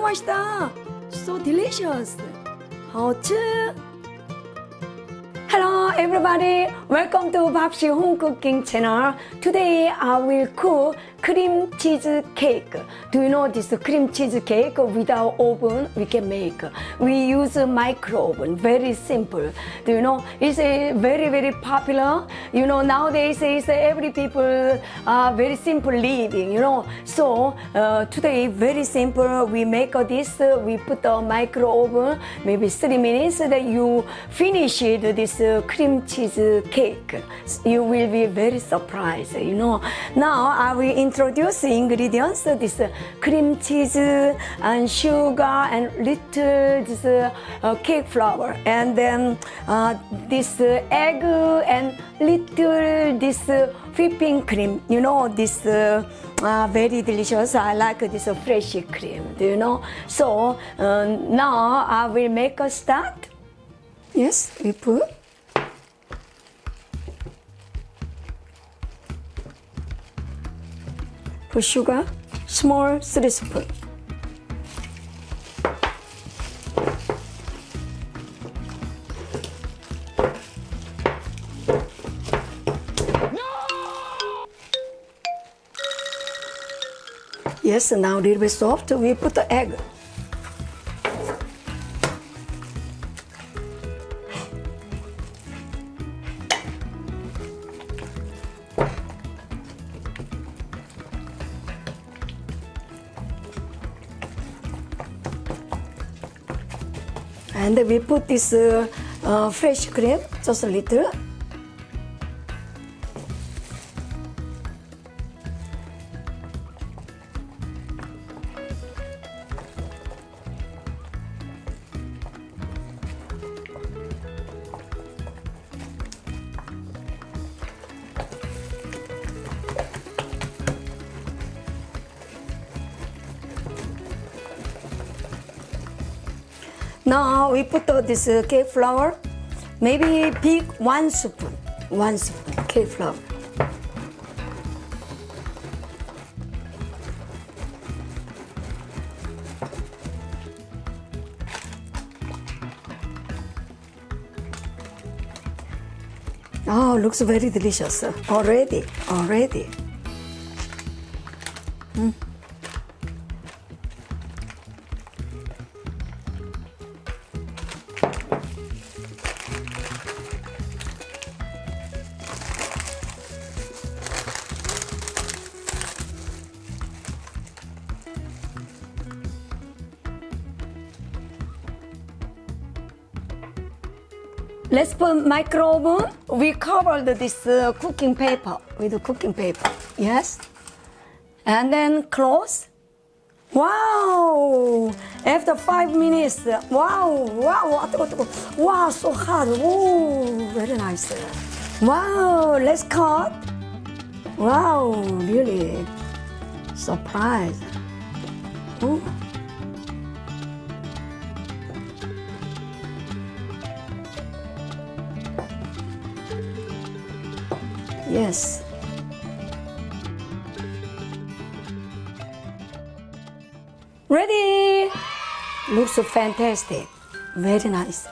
맛있다. So delicious. hot. Hello everybody, welcome to 밥시 home cooking channel. Today I will cook cream cheesecake. Do you know this cream cheesecake without oven we can make? We use a micro oven, very simple. Do you know it's very popular. You know nowadays it's every people very simple living. You know so today very simple. We make this. We put a micro oven maybe 3 minutes that you finish it. This cream cheesecake, you will be very surprised. You know, now I will introduce the ingredients. This cream cheese and sugar and little this cake flour, and then this egg and little this whipping cream. You know this very delicious. I like this fresh cream. Do you know? So now I will make a start. Yes, we put. Put sugar, small 3 spoons. Yes, now a little bit soft, we put the egg. And we put this fresh cream, just a little. Now we put this cake flour, maybe big 1 spoon cake flour. Oh, looks very delicious already. Let's put micro oven. We covered this cooking paper with cooking paper. Yes. And then close. Wow! After 5 minutes. Wow! Wow! So hot. Oh, very nice. Wow! Let's cut. Wow! Really surprised. Ooh. Yes. Ready! Looks fantastic. Very nice.